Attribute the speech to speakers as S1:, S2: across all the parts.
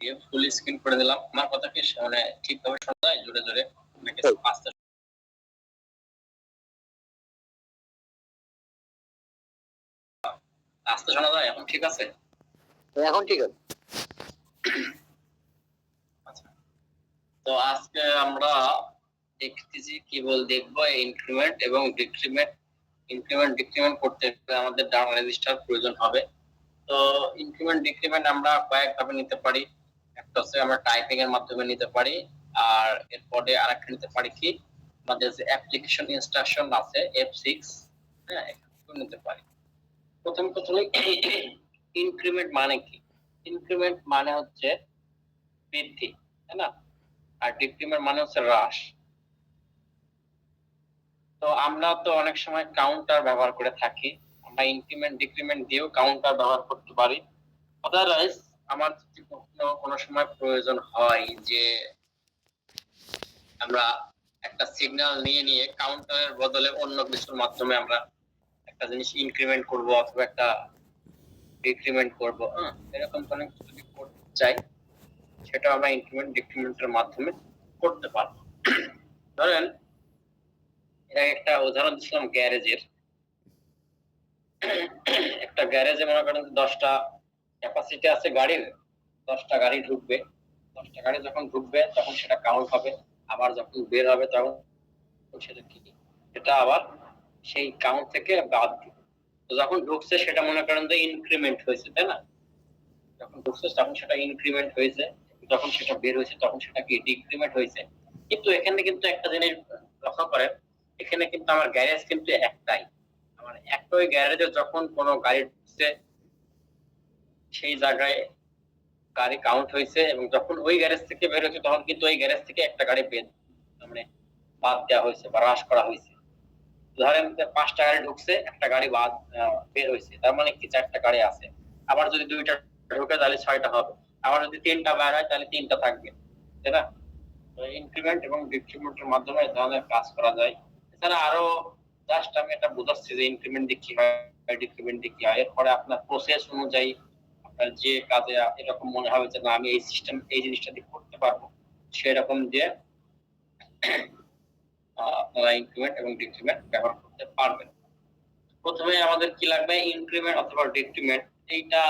S1: দিয়ে full screen করে দিলাম। আমার কথা কি মানে ঠিকভাবে শোনা যায়? জোরে জোরে নাকি আস্তে আস্তে শোনা যায়? এখন ঠিক আছে?
S2: এখন ঠিক আছে।
S1: আচ্ছা, তো আজকে আমরা দেখতেছি কি দেখবো ইনক্রিমেন্ট এবং ডিক্রিমেন্ট। ইনক্রিমেন্ট ডিক্রিমেন্ট করতে আমাদের ডাটা রেজিস্টার প্রয়োজন হবে। তো ইনক্রিমেন্ট ডিক্রিমেন্ট আমরা কয়েকভাবে নিতে পারি। একটা হচ্ছে আমরা টাইপিং এর মাধ্যমে নিতে পারি, আর এরপরে আরেকটা নিতে পারি কি আমাদের যে অ্যাপ্লিকেশন ইনস্ট্রাকশন আছে F6, হ্যাঁ, এটা নিতে পারি। প্রথমে ইনক্রিমেন্ট মানে কি? ইনক্রিমেন্ট মানে হচ্ছে বৃদ্ধি, তাই না? আর ডিক্রিমেন্ট মানে হচ্ছে হ্রাস। তো আমরা তো অনেক সময় কাউন্টার ব্যবহার করে থাকি। আমরা ইনক্রিমেন্ট ডিক্রিমেন্ট দিয়েও কাউন্টার ব্যবহার করতে পারি। আদারওয়াইজ আমার যদি কোনো সময় প্রয়োজন হয় যে আমরা একটা সিগন্যাল নিয়ে কাউন্টারের বদলে অন্য কিছুর মাধ্যমে আমরা একটা জিনিস ইনক্রিমেন্ট করব অথবা একটা ডিক্রিমেন্ট করব, এরকম কোনো কিছু যদি করতে চাই, সেটা আমরা ইনক্রিমেন্ট ডিক্রিমেন্টের মাধ্যমে করতে পারবো। ধরেন এটা একটা উদাহরণ দিচ্ছিলাম গ্যারেজের। একটা গ্যারেজে মনে করেন 10টা ক্যাপাসিটি আছে গাড়ির, 10টা গাড়ি ঢুকবে। 10টা গাড়ি যখন ঢুকবে তখন সেটা কাউন্ট হবে, আবার যখন বের হবে তখন সেটা কি, এটা আবার সেই কাউন্ট থেকে বাদ দিবে। তো যখন ঢুকছে সেটা মনে করেন যে ইনক্রিমেন্ট হয়েছে, তাই না? যখন ঢুকছে তখন সেটা ইনক্রিমেন্ট হয়েছে, যখন সেটা বের হয়েছে তখন সেটা কি ডিক্রিমেন্ট হয়েছে। কিন্তু এখানে কিন্তু একটা জিনিস লক্ষ্য করেন, এখানে কিন্তু আমার গ্যারেজ কিন্তু একটাই। আমার একটাই গ্যারেজে যখন কোনো গাড়ি ঢুকছে সেই জায়গায় গাড়ি কাউন্ট হয়েছে, এবং যখন ওই গ্যারেজ থেকে বের হয়েছে তখন কিন্তু ওই গ্যারেজ থেকে একটা গাড়ি মানে বাদ দেওয়া হয়েছে বা হ্রাস করা হয়েছে। ধরেন 5টা গাড়ি ঢুকছে, একটা গাড়ি বাদ বের হয়েছে, তার মানে কি 4টা গাড়ি আছে। আবার যদি 2টা ঢুকে তাহলে 6টা হবে, আবার যদি 3টা বের হয় তাহলে 3টা থাকবে, তাই না? ইনক্রিমেন্ট এবং ডিক্রিমেন্টের মাধ্যমে এই ধরনের কাজ করা যায়। এছাড়া আরো জাস্ট আমি এটা বোঝাচ্ছি যে ইনক্রিমেন্ট দিয়ে কি হয়, ডিক্রিমেন্ট দিয়ে কি হয়। এরপরে আপনার প্রসেস অনুযায়ী আপনার যে কাজে এরকম মনে হবে যে না আমি এই সিস্টেম এই জিনিসটা দিয়ে করতে পারবো, সেরকম দিয়ে আপনারা ইনক্রিমেন্ট এবং ডিক্রিমেন্ট ব্যবহার করতে পারবেন। প্রথমে আমাদের কি লাগবে? ইনক্রিমেন্ট অথবা ডিক্রিমেন্ট। এইটা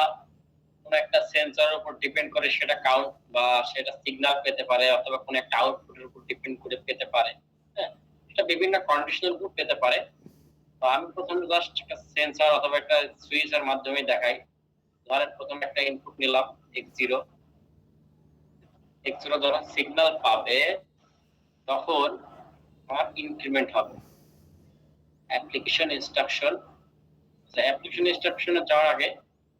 S1: কোন একটা সেন্সরের উপর ডিপেন্ড করে, সেটা কাউন্ট বা সেটা সিগন্যাল পেতে পারে, অথবা কোন একটা আউটপুটের উপর ডিপেন্ড করে পেতে পারে। হ্যাঁ, এটা বিভিন্ন কন্ডিশনের উপর পেতে পারে। তো আমি প্রথমে জাস্ট একটা সেন্সর অথবা একটা সুইচের মাধ্যমে দেখাই। ধরেন প্রথমে একটা ইনপুট নিলাম x0। x0 যখন সিগন্যাল পাবে তখন আমার ইনক্রিমেন্ট হবে। অ্যাপ্লিকেশন ইনস্ট্রাকশন, অ্যাপ্লিকেশন ইনস্ট্রাকশনে যাওয়ার আগে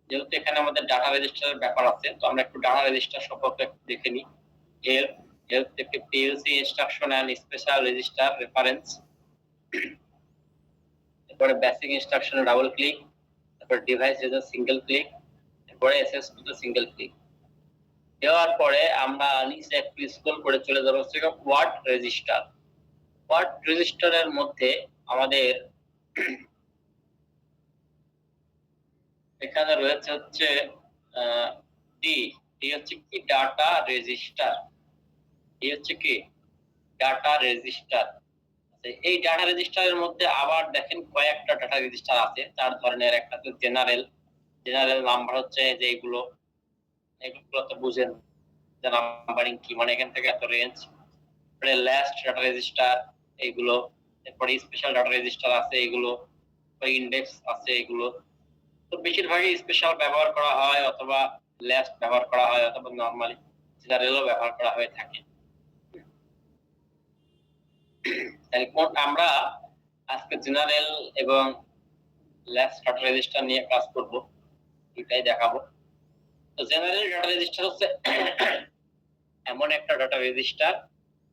S1: যেহেতু এখানে আমাদের ডাটা রেজিস্টারের ব্যাপার আছে, তো আমরা একটু ডাটা রেজিস্টার সম্পর্কে দেখে নিই। হেল্প থেকে PLC instruction and special register reference, তারপরে বেসিক ইনস্ট্রাকশনে ডাবল ক্লিক, তারপর ডিভাইস রেজার সিঙ্গেল ক্লিক, তারপরে SS to the single click. দেওয়ার পরে আমরা নিচে একটু স্ক্রল করে চলে যাব হচ্ছে ওয়ার্ড রেজিস্টার। ওয়ার্ড রেজিস্টারের মধ্যে আমাদের এখানে রয়েছে হচ্ছে ডি ডি হচ্ছে কি ডাটা রেজিস্টার। ডি হচ্ছে কি ডাটা রেজিস্টার। এই ডাটা রেজিস্টারের মধ্যে আবার দেখেন কয়েকটা ডাটা রেজিস্টার আছে 4 ধরনের। একটা তো জেনারেল, জেনারেল নাম্বার হচ্ছে যে এগুলো তো বুঝেন যে নাম্বারিং কি, মানে এখান থেকে এত রেঞ্জ। তারপরে লাস্ট ডাটা রেজিস্টার এইগুলো, তারপরে স্পেশাল ডাটা রেজিস্টার আছে এগুলো, ইন্ডেক্স আছে এগুলো। তো বেশিরভাগই স্পেশাল ব্যবহার করা হয়, অথবা লাস্ট ব্যবহার করা হয়, অথবা নরমালি জেনারেলও ব্যবহার করা হয়ে থাকে। তাহলে আমরা আজকে জেনারেল এবং লাস্ট ডাটা রেজিস্টার নিয়ে কাজ করব, এটাই দেখাবো। তো জেনারেল ডাটা রেজিস্টার হচ্ছে এমন একটা ডাটা রেজিস্টার,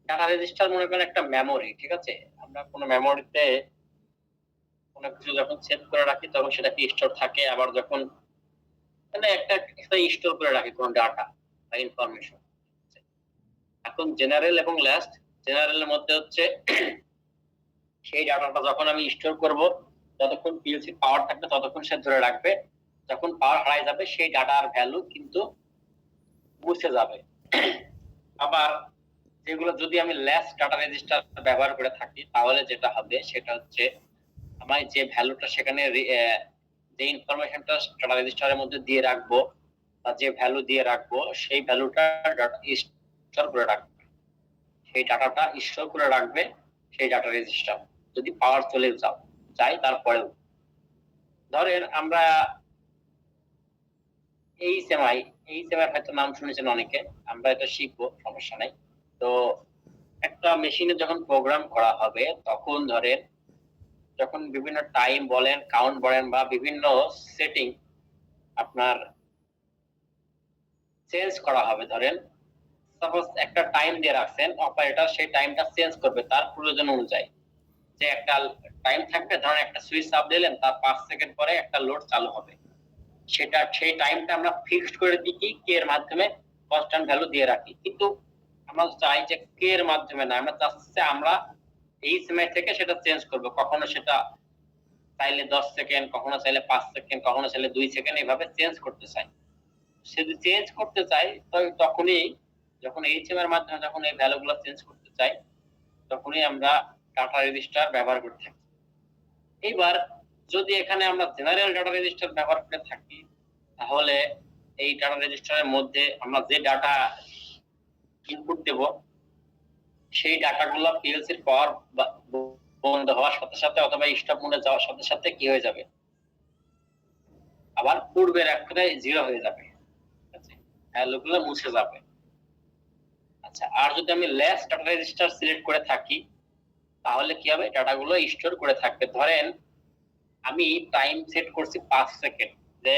S1: ডাটা রেজিস্টার মনে করেন একটা মেমোরি, ঠিক আছে? আমরা কোনো মেমোরিতে কোনো কিছু যখন সেভ করে রাখি তখন সেটা কি স্টোর থাকে, আবার যখন মানে একটা স্টোর করে রাখি কোনো ডাটা বা ইনফরমেশন। এখন জেনারেল এবং লাস্ট, জেনারেলের মধ্যে হচ্ছে সেই ডাটাটা যখন আমি স্টোর করব যতক্ষণ পিএলসি পাওয়ার থাকবে ততক্ষণ সে ধরে রাখবে, যখন পাওয়ার হারাই যাবে সেই ডাটার ভ্যালু কিন্তু মুছে যাবে। আবার যেগুলো যদি আমি লেস ডাটা রেজিস্টার ব্যবহার করে থাকি তাহলে যেটা হবে সেটা হচ্ছে আমার যে ভ্যালুটা সেখানে যে ইনফরমেশনটা ডাটা রেজিস্টারের মধ্যে দিয়ে রাখবো বা যে ভ্যালু দিয়ে রাখবো সেই ভ্যালুটা ডাটা স্টোর করে রাখবে, সেই ডাটাটা স্টোর করে রাখবে সেই ডাটা রেজিস্টার যদি পাওয়ার চলে যায় তারপরেও। ধরেন আমরা এইচএমআই হয়তো নাম শুনেছেন অনেকে, আমরা এটা শিখবো, সমস্যা নাই। তো একটা মেশিনে যখন প্রোগ্রাম করা হবে তখন ধরেন যখন বিভিন্ন টাইম বলেন, কাউন্ট বলেন বা বিভিন্ন সেটিং আপনার চেঞ্জ করা হবে, ধরেন সাপোজ একটা টাইম দিয়ে রাখছেন, অপারেটর সেই টাইমটা চেঞ্জ করবে তার প্রয়োজন অনুযায়ী। যে একটা টাইম থাকবে, ধরেন একটা সুইচ চাপ দিলেন, তার 5 সেকেন্ড পরে একটা লোড চালু হবে, সেই টাইমটা আমরা ফিক্সড করে দিই কি কে এর মাধ্যমে কনস্ট্যান্ট ভ্যালু দিয়ে রাখি। কিন্তু আমরা চাই যে কে এর মাধ্যমে না, আমরা চাচ্ছি আমরা এই সময় থেকে সেটা চেঞ্জ করব, কখনো সেটা চাইলে 10 সেকেন্ড, কখনো চাইলে 5 সেকেন্ড, কখনো চাইলে 2 সেকেন্ড, এইভাবে চেঞ্জ করতে চাই। যদি চেঞ্জ করতে চাই তখনই যখন এইচএম এর মাধ্যমে যখন এই ভ্যালুগুলো চেঞ্জ করতে চাই তখনই আমরা ডাটা রেজিস্টার ব্যবহার করে থাকি। এইবার যদি এখানে আমরা জেনারেল ডাটা রেজিস্টার ব্যবহার করে থাকি তাহলে এই ডাটা রেজিস্টারের মধ্যে আমরা যে ডাটা ইনপুট দেব সেই ডাটাগুলো পিএলসির পাওয়ার বন্ধ হওয়ার সাথে সাথে অথবা স্টপ মোডে যাওয়ার সাথে সাথে কি হয়ে যাবে, আবার পূর্বের একটাই জিরো হয়ে যাবে, ঠিক আছে, ভ্যালুগুলো মুছে যাবে। আচ্ছা, আর যদি আমি লেস ডাটা রেজিস্টার সিলেক্ট করে থাকি তাহলে কি হবে, ডাটাগুলো স্টোর করে থাকবে। ধরেন আমি টাইম সেট করছি 5 সেকেন্ড, যে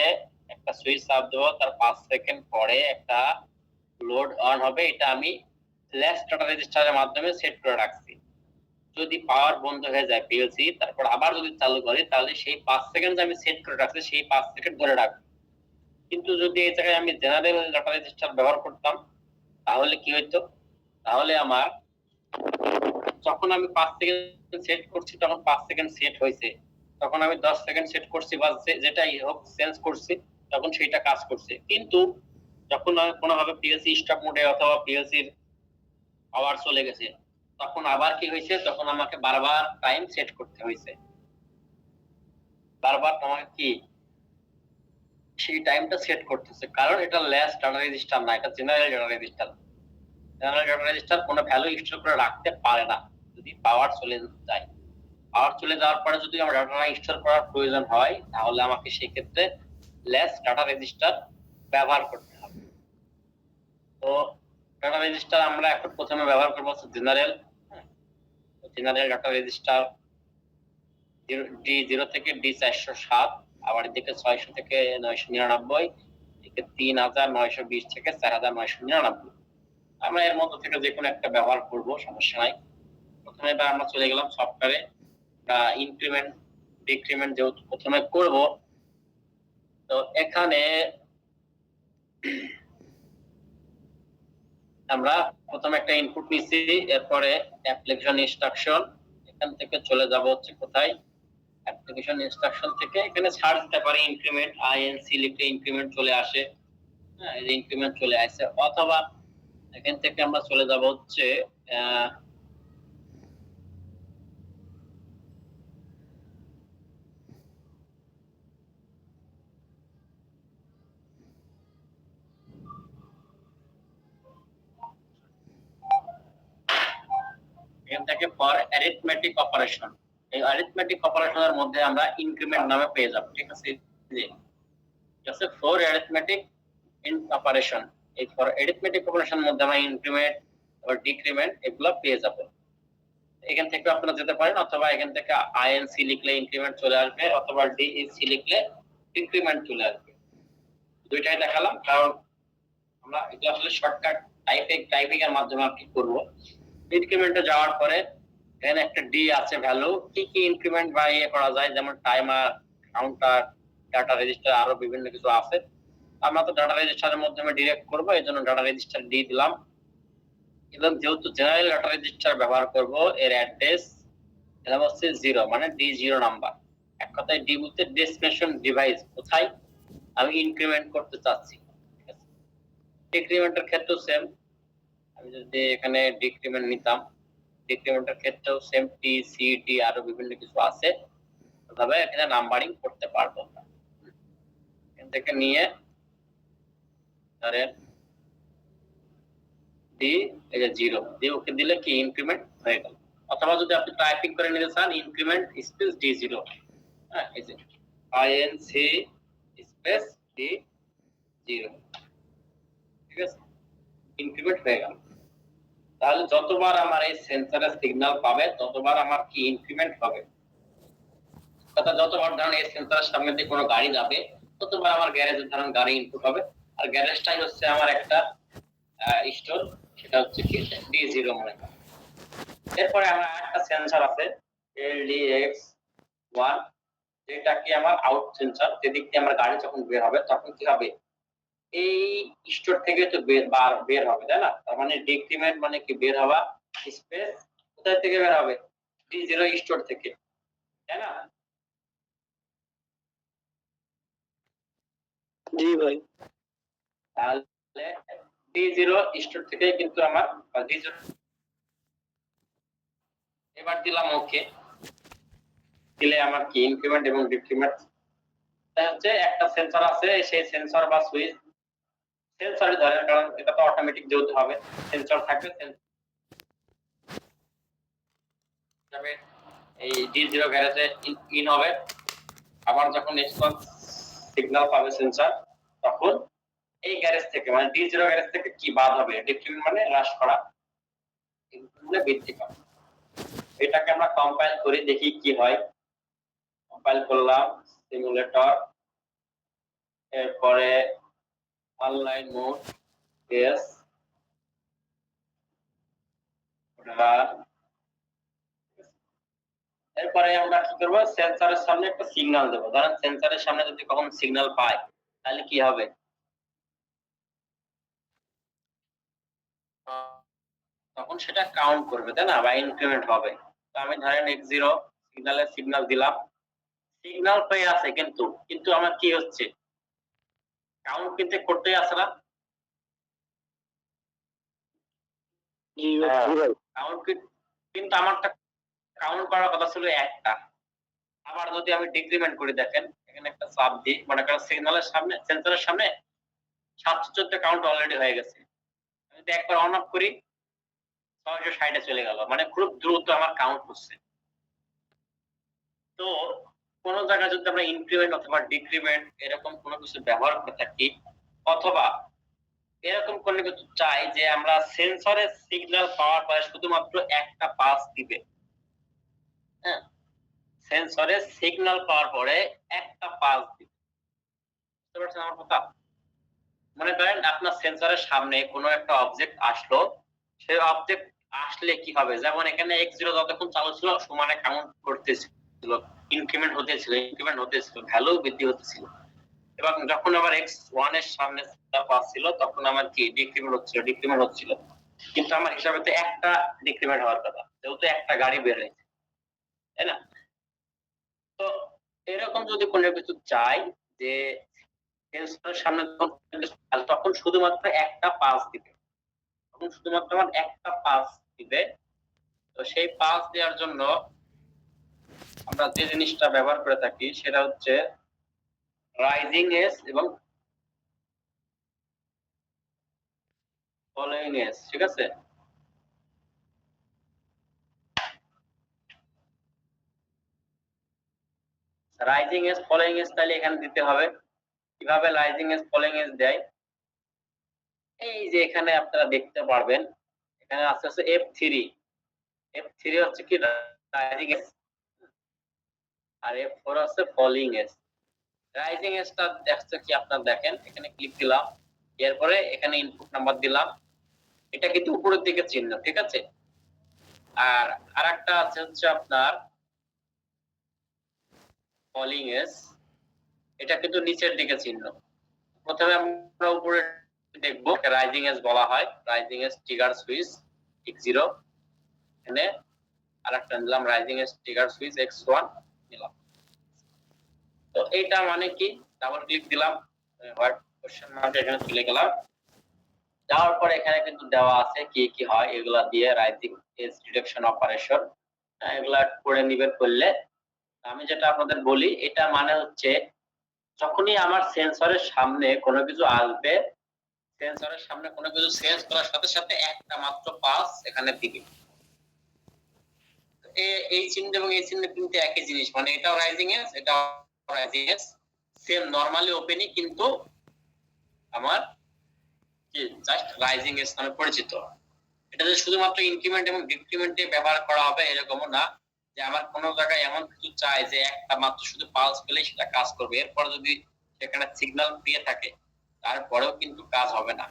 S1: একটা সুইচ চাপ দেবো তার 5 সেকেন্ড পরে একটা লোড অন হবে, এটা আমি লেস ডাটা রেজিস্টারের মাধ্যমে সেট করে রাখছি। যদি পাওয়ার বন্ধ হয়ে যায় পিএলসি, তারপর আবার যদি চালু করি তাহলে সেই 5 সেকেন্ড আমি সেট করে রাখছি সেই 5 সেকেন্ড ধরে রাখবো। কিন্তু যদি এই জায়গায় আমি জেনারেল ডাটা রেজিস্টার ব্যবহার করতাম তাহলে কি হইতো, তাহলে আমার যখন আমি 5 সেকেন্ড সেট করছি তখন 5 সেকেন্ড সেট হয়েছে, তখন আমি 10 সেকেন্ড সেট করছি বা যেটাই হোক চেঞ্জ করছি তখন সেইটা কাজ করছে। কিন্তু যখন আমি কোনোভাবে পিএলসি স্টপ মোডে অথবা পিএলসির পাওয়ার চলে গেছে তখন আবার কি হয়েছে, তখন আমাকে বারবার টাইম সেট করতে হয়েছে, বারবার আমাকে কি সেই টাইমটা সেট করতেছে, কারণ এটা লেস ডাটা রেজিস্টার না, এটা general data register. General data register কোনো ভ্যালু স্টোর করে রাখতে পারে না যদি পাওয়ার চলে যায়। পাওয়ার চলে যাওয়ার পরে যদি আমার ডাটা স্টোর করার প্রয়োজন হয় তাহলে আমাকে সেই ক্ষেত্রে লেস ডাটা রেজিস্টার ব্যবহার করতে হবে। তো ডাটা রেজিস্টার আমরা এখন প্রথমে ব্যবহার করব জেনারেল ডাটা রেজিস্টার D0 থেকে D407, আবার এদিকে 600 থেকে 999, এদিকে 3920 থেকে 4999। আমরা এর মধ্যে থেকে যে কোনো একটা ব্যবহার করব, সমস্যা নাই। প্রথমে এবার আমরা চলে গেলাম সফটওয়্যারে, ইনক্রিমেন্ট ডিক্রিমেন্ট যেহেতু প্রথমে করব, তো এখানে আমরা প্রথমে একটা ইনপুট নিচ্ছি, এরপরে অ্যাপ্লিকেশন ইনস্ট্রাকশন, এখান থেকে চলে যাব হচ্ছে কোথায়, অ্যাপ্লিকেশন ইনস্ট্রাকশন থেকে এখানে সার্চ দিতে পারি ইনক্রিমেন্ট, আইএনসি লিখে ইনক্রিমেন্ট চলে আসে, হ্যাঁ এই ইনক্রিমেন্ট চলে আসে। অথবা এখান থেকে আমরা চলে যাব হচ্ছে এখান থেকে ফর অ্যারিথমেটিক অপারেশন, এই অ্যারিথমেটিক অপারেশনের মধ্যে আমরা ইনক্রিমেন্ট নামে পেয়ে যাব, ঠিক আছে, যে ফর অ্যারিথমেটিক ইন অপারেশন, এই ফর অ্যারিথমেটিক অপারেশনের মধ্যে আমরা ইনক্রিমেন্ট আর ডিক্রিমেন্ট এগুলো পেয়ে যাব। এখান থেকে আপনারা যেতে পারেন, অথবা এখান থেকে আইএনসি লিখলে ইনক্রিমেন্ট চলে আসবে, অথবা ডিএসসি লিখলে ইনক্রিমেন্ট চলে আসবে। দুইটাই দেখালাম কারণ আমরা এটা আসলে শর্টকাট টাইপিং এর মাধ্যমে কি করব। ইনক্রিমেন্টে যাওয়ার পরে এখানে একটা ডি আছে ভ্যালু, কি কি ইনক্রিমেন্ট বা ইয়ে করা যায়, যেমন টাইমার, কাউন্টার, ডাটা রেজিস্টার, আরো বিভিন্ন কিছু আছে। আমরা তো ডাটা রেজিস্টারের মাধ্যমে ডিরেক্ট করব, এজন্য ডাটা রেজিস্টার ডি দিলাম। এবং যেহেতু জেনারেল ডাটা রেজিস্টার ব্যবহার করব, এর অ্যাড্রেস এটা হচ্ছে 0, মানে D0 নাম্বার। এক কথায় ডি বলতে ডেস্টিনেশন ডিভাইস, কোথায় আমি ইনক্রিমেন্ট করতে চাচ্ছি, ঠিক আছে। ডিক্রিমেন্টের ক্ষেত্রেও সেম, আমি যদি এখানে ডিক্রিমেন্ট নিতাম, ডিক্রিমেন্টের ক্ষেত্রেও সেম টি সি ডি আরো বিভিন্ন কিছু আছে, তবে এখানে নাম্বারিং করতে পারবো না। এখান থেকে নিয়ে ধরেন ডি এই যে 0 দিয়ে ওকে দিলে কি ইনক্রিমেন্ট হয়ে গেল। অথবা যদি আপনি টাইপিং করে নিতে চান ইনক্রিমেন্ট স্পেস ডি 0, হ্যাঁ এই যে আইএনসি স্পেস ডি 0, ঠিক আছে, ইনক্রিমেন্ট হয়ে গেল। তাহলে যতবার আমার এই সেন্সরে সিগন্যাল পাবে ততবার আমার কি ইনক্রিমেন্ট হবে, অর্থাৎ যতবার ধরুন এই সেন্সরের সামনে দিয়ে কোনো গাড়ি যাবে ততবার আমার গ্যারেজের ধরুন গাড়ি ইনপুট হবে। আর গ্যারেজটাই হচ্ছে আমার একটা স্টোর, সেটা হচ্ছে কি D0 মনে করেন। এরপরে আমার একটা সেন্সর আছে LDX1, যেটা কি আমার আউট সেন্সর, যেদিক দিয়ে আমার গাড়ি যখন বের হবে তখন কি হবে, এই স্টোর থেকে তো বের হবে, তাই না? তার মানে ডিক্রিমেন্ট মানে কি বের হওয়া, স্পেস কোথায় থেকে বের হবে, D0 স্টোর থেকে, তাই না?
S2: জি ভাই।
S1: তাহলে D0 স্টোর থেকে কিন্তু আমার D0 এবার দিলাম ওকে, দিলে আমার কি ইনক্রিমেন্ট এবং ডিক্রিমেন্ট হচ্ছে একটা সেন্সর আছে, সেই সেন্সর বা সুইচ সেন্সরই ধরেন, কারণ এটা তো অটোমেটিক যেতে হবে, সেন্সর থাকবে, যাবে এই D0 গ্যারেজে ইন হবে। আবার যখন রেসপন্স সিগন্যাল পাবে সেন্সর, তখন এই গ্যারেজ থেকে মানে D0 গ্যারেজ থেকে কি বাদ হবে, ডিক্রিমেন্ট মানে হ্রাস করা, মানে বৃদ্ধি করা। এটাকে আমরা কম্পাইল করে দেখি কি হয়। কম্পাইল করলাম সিমুলেটর, এরপরে অনলাইন মোড এস এরপরে আমরা কি করব, সেন্সরের সামনে একটা সিগন্যাল দেব। ধরেন সেন্সরের সামনে যদি কখন সিগন্যাল পাই তাহলে কি হবে, তখন সেটা কাউন্ট করবে, তাই না, বা ইনক্রিমেন্ট হবে। তো আমি ধরেন x0 সিগন্যাল দিলাম, সিগন্যাল পেয়ে আছে, কিন্তু কিন্তু আমার কি হচ্ছে, কাউন্ট কিন্তু করতেই আছে না, কাউন্ট কিন্তু আমারটা কাউন্ট করার কথা ছিল একটা। আবার যদি আমি ডিক্রিমেন্ট করি, দেখেন এখানে একটা চাপ দিই, মনে করেন সিগন্যালের সামনে সেন্সরের সামনে 714 কাউন্ট অলরেডি হয়ে গেছে, আমি যদি একবার অন অফ করি 660 এ চলে গেল, মানে খুব দ্রুত আমার কাউন্ট হচ্ছে। তো কোন জায়গায় যদি আমরা ইনক্রিমেন্ট অথবা ডিক্রিমেন্ট এরকম কোনো কিছু ব্যবহার করে থাকি, অথবা এরকম কোনো কিছু চাই যে আমরা সেন্সরের সিগন্যাল পাওয়ার পরে শুধুমাত্র একটা পালস দিবে, হ্যাঁ, সেন্সরের সিগন্যাল পাওয়ার পরে একটা পালস দিবে, বুঝতে পারছেন আমার কথা? মনে করেন আপনার সেন্সরের সামনে কোনো একটা অবজেক্ট আসলো, সেই অবজেক্ট আসলে কি হবে, যেমন এখানে x0 যতক্ষণ চালু ছিল সমানে কাউন্ট করতেছিল, ইনক্রিমেন্ট হতেছিল, ভ্যালু বৃদ্ধি হতেছিল। এবং যখন আবার x1 এর সামনে ছিল তখন আমার কি ডিক্রিমেন্ট হচ্ছিল, কিন্তু আমার হিসাবে তো একটা ডিক্রিমেন্ট হওয়ার কথা, যেহেতু একটা গাড়ি বের হয়েছে, তাই না? তো এরকম যদি কোনো কিছু চাই যে সেন্সরের সামনে তখন শুধুমাত্র একটা পাস দিবে, তখন শুধুমাত্র আমার একটা পাস দিবে। তো সেই পাস দেওয়ার জন্য আমরা যে জিনিসটা ব্যবহার করে থাকি সেটা হচ্ছে রাইজিং এজ এবং ফলোইং এজ, ঠিক আছে? রাইজিং এজ ফলোইং এজ তাহলে এখানে দিতে হবে। কিভাবে রাইজিং এজ ফলোইং এজ দেয়, এই যে এখানে আপনারা দেখতে পারবেন, এখানে আছে হচ্ছে F3 হচ্ছে কি রাইজিং এজ, আর F4 হচ্ছে ফলোইং এজ। রাইজিং এজটা দেখছে কি আপনারা দেখেন, এখানে ক্লিক দিলাম, এরপরে এখানে ইনপুট নাম্বার দিলাম, এটা কিন্তু উপরের দিকে চিহ্ন, ঠিক আছে? আর আরেকটা আছে হচ্ছে আপনার ফলোইং এজ, এটা কিন্তু নিচের দিকে চিহ্ন। প্রথমে আমরা উপরে দেখব, রাইজিং এজ বলা হয়, rising age trigger switch x0, এখানে আরেকটা নিলাম rising age trigger switch x1 নিলাম। তো এইটা মানে কি, ডাবল ক্লিক দিলাম, হোয়াইট কোশ্চেন মার্ক এখানে চলে গেলাম, যাওয়ার পরে এখানে কিন্তু দেওয়া আছে কি কি হয়, এগুলা দিয়ে রাইজিং এজ ডিটেকশন অপারেশন এগুলা করে নিবেন করলে। আমি যেটা আপনাদের বলি, এটা মানে হচ্ছে যখনই আমার সেন্সরের সামনে কোনো কিছু আসবে, সেন্সরের সামনে কোনো কিছু সেন্স করার সাথে সাথে একটা মাত্র পালস এখানে দিবে। এই চিহ্ন এবং এই চিহ্ন কিন্তু একই জিনিস, মানে এটাও রাইজিং এজ, এটাও রাইজিং এজ, সেম নরমালি ওপেনই, কিন্তু আমার কি জাস্ট রাইজিং এজ নামে পরিচিত। এটা যে শুধুমাত্র ইনক্রিমেন্ট এবং ডিক্রিমেন্টে ব্যবহার করা হবে এরকমও না, যে আমার কোনো জায়গায় এমন কিছু চাই যে একটা মাত্র শুধু পালস পেলেই সেটা কাজ করবে, এরপর যদি সেখানে সিগন্যাল দিয়ে থাকে তারপরেও কিন্তু কাজ হবে না।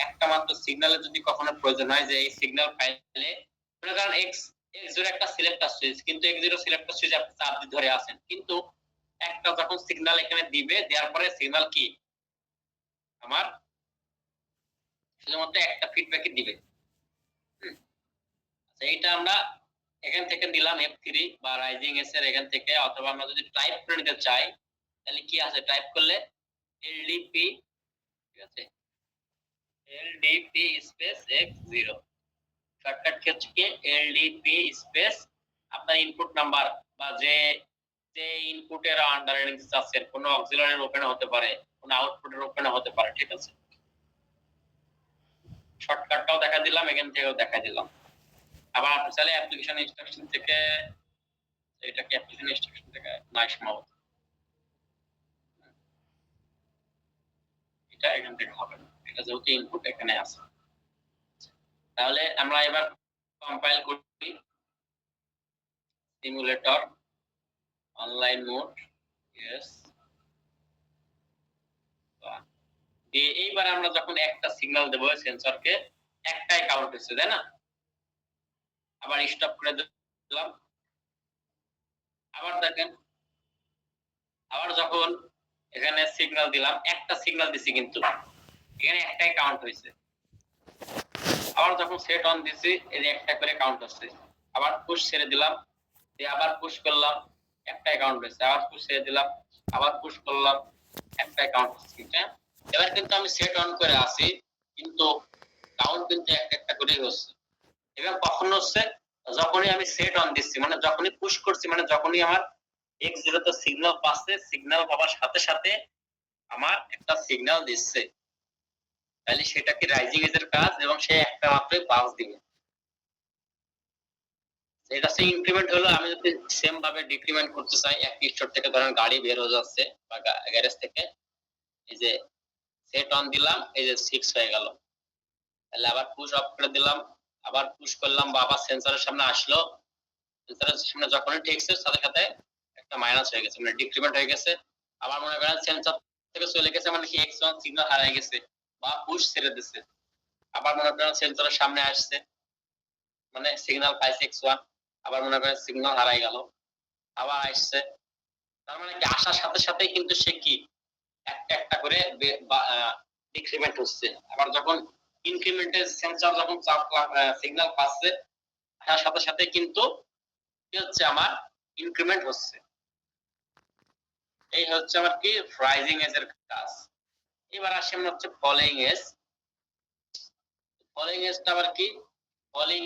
S1: একটা মাত্র সিগন্যালের যদি কখনো প্রয়োজন হয় যে এই সিগন্যাল পাইলে, মনে করেন এক্স এক্স0 একটা সিলেক্টর সুইচ, কিন্তু এক্স0 সিলেক্টর সুইচ আপনি চাপ দিয়ে ধরে আছেন, কিন্তু একটা যখন সিগন্যাল এখানে দিবে, দেওয়ার পরে সিগন্যাল কি আমার শুধুমাত্র একটা ফিডব্যাকই দিবে। এইটা আমরা এখান থেকে দিলাম F3 বা রাইজিং এস এর এখান থেকে, অথবা আমরা যদি টাইপ করে নিতে চাই তাহলে কি আছে, টাইপ করলে LDP, ঠিক আছে, LDP space X0, shortcut key হচ্ছে কি LDP স্পেস আপনার ইনপুট নাম্বার বা যে যে ইনপুটের আন্ডারে নিতে চাচ্ছেন, কোনো অক্সিলারির ওপেন হতে পারে, কোনো আউটপুটের ওপেন হতে পারে, ঠিক আছে। শর্টকাটটাও দেখা দিলাম, এখান থেকেও দেখা দিলাম। আবার আপনি চাইলে অ্যাপ্লিকেশন ইনস্ট্রাকশন থেকে, এটাকে অ্যাপ্লিকেশন ইনস্ট্রাকশন থেকে নাই সম্ভবত, এটা এখান থেকে হবে না, এটা যেহেতু ইনপুট এখানে আছে। তাহলে আমরা এবার কম্পাইল করি, সিমুলেটর অনলাইন মোড, ইয়েস। এইবার আমরা যখন একটা সিগন্যাল দেবো সেন্সরকে, একটাই কাউন্ট হচ্ছে, তাই না? আবার স্টপ করে দিলাম, আবার দেখেন, আবার যখন এখানে সিগন্যাল দিলাম, একটা সিগন্যাল দিছি কিন্তু এখানে একটাই কাউন্ট হয়েছে। আবার যখন সেট অন দিছি, এই যে একটা করে কাউন্ট হচ্ছে। আবার পুশ ছেড়ে দিলাম, দিয়ে আবার পুশ করলাম, একটাই কাউন্ট হয়েছে। আবার পুশ ছেড়ে দিলাম, আবার পুশ করলাম, একটাই কাউন্ট হচ্ছে। হ্যাঁ, এবার কিন্তু আমি সেট অন করে আছি, কিন্তু কাউন্ট কিন্তু একটা করেই হচ্ছে। এবার কখন হচ্ছে, যখনই আমি সেট অন দিচ্ছি, মানে যখনই পুশ করছি, মানে যখনই আমার X0 তে সিগন্যাল পাচ্ছে, সিগন্যাল পাওয়ার সাথে সাথে আমার একটা সিগন্যাল দিচ্ছে, তাহলে সেটা কি রাইজিং এজের কাজ, এবং সে একটা মাত্রই পালস দিবে। এটা হচ্ছে ইনক্রিমেন্ট হলো। আমি যদি সেম ভাবে ডিক্রিমেন্ট করতে চাই, এক স্টোর থেকে ধরেন গাড়ি বের হয়ে যাচ্ছে বা গ্যারেজ থেকে, এই যে সেট অন দিলাম, এই যে 6 হয়ে গেল, তাহলে আবার পুশ অফ করে দিলাম, আবার পুশ করলাম, বা আবার সেন্সরের সামনে আসলো, সেন্সরের সামনে যখনই ঠেকছে সাথে সাথে একটা মাইনাস হয়ে গেছে, মানে ডিক্রিমেন্ট হয়ে গেছে। আবার মনে করেন সেন্সর থেকে চলে গেছে, মানে কি X1 সিগন্যাল হারিয়ে গেছে বা পুশ ছেড়ে দিচ্ছে। আবার মনে করেন সেন্সরের সামনে আসছে, মানে সিগন্যাল পাইছে X1, আবার মনে করেন সিগন্যাল হারাই গেল, আবার আসছে। তার মানে কি আসার সাথে সাথে কিন্তু সে কি একটা একটা করে ডিক্রিমেন্ট হচ্ছে। আবার যখন ইনক্রিমেন্টের সেন্সর যখন সিগন্যাল পাচ্ছে, আসার সাথে সাথে কিন্তু কি হচ্ছে, আমার ইনক্রিমেন্ট হচ্ছে। এই হচ্ছে আমার কি রাইজিং এজ এর কাজ। এবার আসি আমরা হচ্ছে ফলোইং এজ। ফলোইং এজটা আবার কি, ফলোইং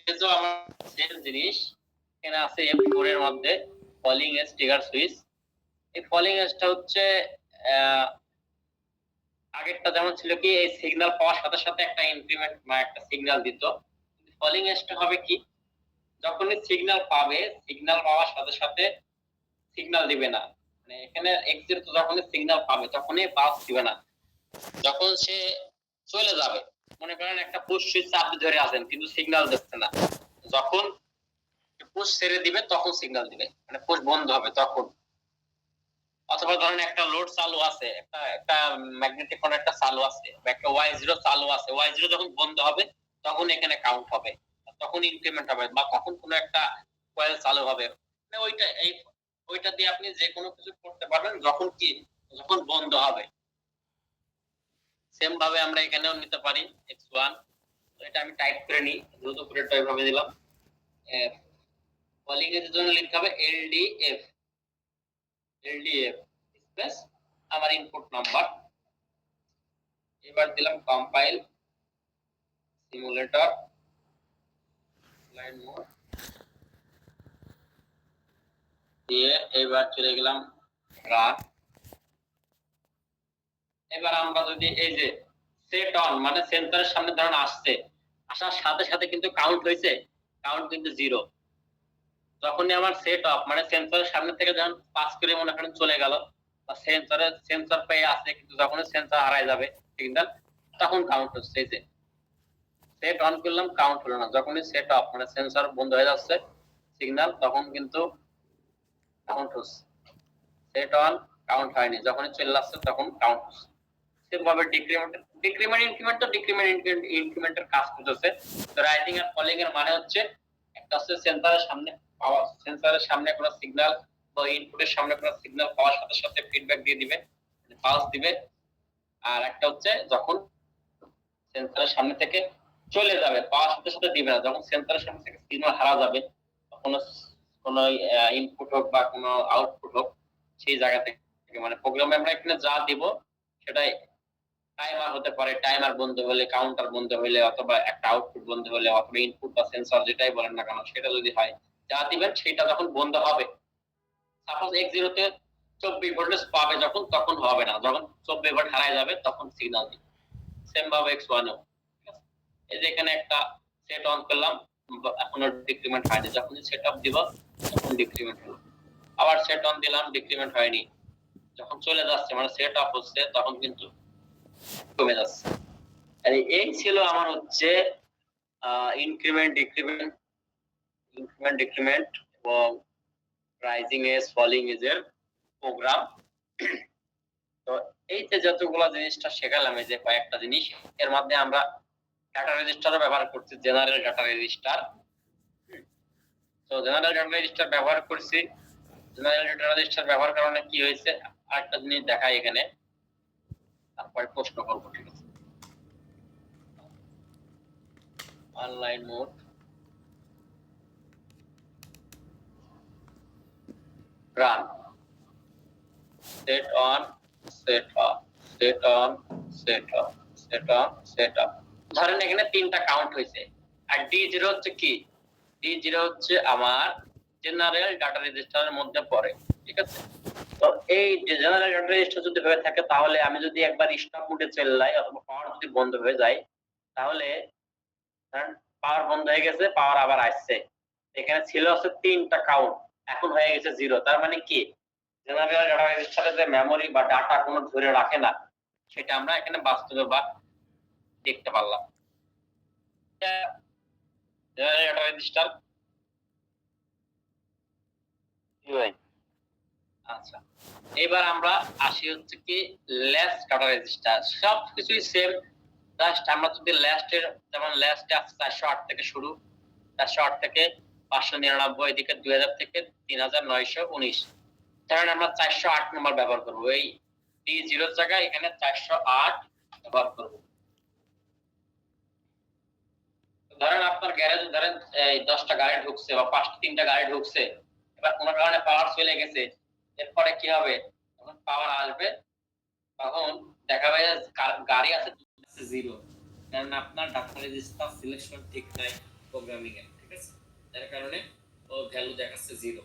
S1: এজও আমার সেম জিনিস, এখানে আছে F4 এর মধ্যে ফলোইং এজ ট্রিগার সুইচ। এই ফলোইং এজটা হচ্ছে আগেরটা যেমন ছিল কি, এই সিগন্যাল পাওয়ার সাথে সাথে একটা ইনক্রিমেন্ট বা একটা সিগন্যাল দিত। ফলোইং এজটা হবে কি, যখনই সিগন্যাল পাবে, সিগন্যাল পাওয়ার সাথে সাথে সিগন্যাল দিবে না, মানে এখানে X0 তো যখনই সিগন্যাল পাবে তখনই পালস দিবে না। যখন সে চলে যাবে, মনে করেন একটা পুশ সুইচ চাপ ধরে আছেন কিন্তু সিগন্যাল দিচ্ছে না, যখন পুশ ছেড়ে দিবে তখন সিগন্যাল দিবে, মানে পুশ বন্ধ হবে তখন। অথবা ধরেন একটা লোড চালু আছে, একটা একটা ম্যাগনেটিক কোনো একটা চালু আছে, বা একটা Y0 চালু আছে, Y0 যখন বন্ধ হবে তখন এখানে কাউন্ট হবে, তখন ইনক্রিমেন্ট হবে, বা কখন কোনো একটা কয়েল চালু হবে, মানে ওইটা দিয়ে আপনি যে কোনো কিছু করতে পারবেন যখন কি, যখন বন্ধ হবে। সেম ভাবে আমরা এখানেও নিতে পারি X1। এটা আমি টাইপ করে নিই, দ্রুত করে টাইপ ভাবে দিলাম। কলিং এর জন্য লিখতে হবে LDF স্পেস আমার ইনপুট নাম্বার, এবার দিলাম কম্পাইল সিমুলেটর লাইন মোড দিয়ে এবার চলে গেলাম রান। এবার আমরা যদি এই যে সেট অন মানে সেন্সরের সামনে ধরুন আসছে, আসার সাথে সাথে কিন্তু কাউন্ট হয়েছে, কাউন্ট কিন্তু 0। যখনই আমার সেট অফ মানে সেন্সরের সামনে থেকে যখন পাস করে মনে করেন চলে গেল, বা সেন্সর পেয়ে আসছে, কিন্তু যখনই সেন্সর হারায় যাবে সিগন্যাল, তখন কাউন্ট হচ্ছে। এই যে সেট অন করলাম, কাউন্ট হলো না। যখনই সেট অফ মানে সেন্সর বন্ধ হয়ে যাচ্ছে সিগন্যাল, তখন কিন্তু কাউন্ট হচ্ছে। সেট অন কাউন্ট হয়নি, যখনই চলে আসছে তখন কাউন্ট হচ্ছে। সেভাবে ইনক্রিমেন্টের কাজ করতেছে। তো রাইজিং আর ফলিং এর মানে হচ্ছে, একটা হচ্ছে সেন্সরের সামনে পাওয়া, সেন্সরের সামনে কোনো সিগন্যাল বা ইনপুটের সামনে কোনো সিগন্যাল পাওয়ার সাথে সাথে ফিডব্যাক দিয়ে দিবে, পালস দিবে। আর একটা হচ্ছে যখন সেন্সরের সামনে থেকে চলে যাবে, পাওয়ার সাথে সাথে দিবে না, যখন সেন্সরের সামনে থেকে সিগন্যাল হারা যাবে, কোনো কোনো ইনপুট হোক বা কোনো আউটপুট হোক, সেই জায়গা থেকে মানে প্রোগ্রামে আমরা এখানে যা দিব সেটাই টাইমার হতে পারে, টাইমার বন্ধ হলে, কাউন্টার বন্ধ হলে, অথবা একটা আউটপুট বন্ধ হলে, অথবা ইনপুট বা সেন্সর যেটাই বলেন না কেন, সেটা যদি হয়, যা দিবেন সেটা যখন বন্ধ হবে, সাপোজ x0 তে 24 ভোল্টেজ পাবে যখন, তখন হবে না, যখন 24 ভোল্ট হারায় যাবে তখন সিগন্যাল দিবে। সেম ভাবে x1 ও এই যে এখানে একটা সেট অন করলাম, এখনো ডিক্রিমেন্ট হয়নি, যখন সেট অফ দিব তখন ডিক্রিমেন্ট হলো। আবার সেট অন দিলাম, ডিক্রিমেন্ট হয়নি, যখন চলে যাচ্ছে মানে সেট অফ হচ্ছে তখন কিন্তু কমে যাচ্ছে। আর এই ছিল আমার হচ্ছে ইনক্রিমেন্ট ডিক্রিমেন্ট এবং রাইজিং এজ ফলিং এজ এর প্রোগ্রাম। তো এই যে যতগুলো জিনিসটা শেখালাম, এই যে কয়েকটা জিনিস, এর মধ্যে আমরা ডাটা রেজিস্টারও ব্যবহার করছি, জেনারেল ডাটা রেজিস্টার। তো জেনারেল ডাটা রেজিস্টার ব্যবহার করছি। জেনারেল ডাটা রেজিস্টার ব্যবহার কারণে কি হয়েছে আরেকটা জিনিস দেখাই এখানে, তারপরে প্রশ্ন করবো, ঠিক আছে? Online mode, run, set on, set of, set on, set of, set on, set of. ধরেন এখানে 3টা কাউন্ট হয়েছে, আর D0 হচ্ছে কি, D0 হচ্ছে আমার জেনারেল ডাটা রেজিস্টারের মধ্যে পড়ে, ঠিক আছে? তো এই জেনারেল ডাটা রেজিস্টার যদি হয়ে থাকে, তাহলে আমি যদি একবার স্টপ মোডে চলে যাই অথবা পাওয়ার যদি বন্ধ হয়ে যায়, তাহলে পাওয়ার বন্ধ হয়ে গেছে, পাওয়ার আবার আসছে, এখানে ছিল হচ্ছে 3টা কাউন্ট, এখন হয়ে গেছে 0। তার মানে কি, জেনারেল ডাটা রেজিস্টারে যে মেমরি বা ডাটা কোনো ধরে রাখে না, সেটা আমরা এখানে বাস্তবে বা দেখতে পারলাম। জেনারেল ডাটা রেজিস্টার আচ্ছা, এবার আমরা আসি হচ্ছে কি ল্যাস্ট ডাটা রেজিস্টার। সবকিছুই সেম, জাস্ট আমরা যদি ল্যাস্টের, যেমন ল্যাস্টে আছে 408 থেকে শুরু, 408 থেকে 599, এদিকে 2000 থেকে 3919, কারণ আমরা 408 নম্বর ব্যবহার করব, এই D0 জায়গায় এখানে 408 ব্যবহার করব। ধরেন আপনার গ্যারেজে ধরেন এই 10টা গাড়ি ঢুকছে বা 3টা গাড়ি ঢুকছে, এবার কোনো কারণে পাওয়ার চলে গেছে, এরপরে কি হবে, যখন পাওয়ার আসবে তখন দেখাবে যে গাড়ি আছে 0, কারণ আপনার ডাটা রেজিস্টার সিলেকশন ঠিক নাই প্রোগ্রামিং এ, ঠিক আছে? যার কারণে ও ভ্যালু দেখাচ্ছে 0।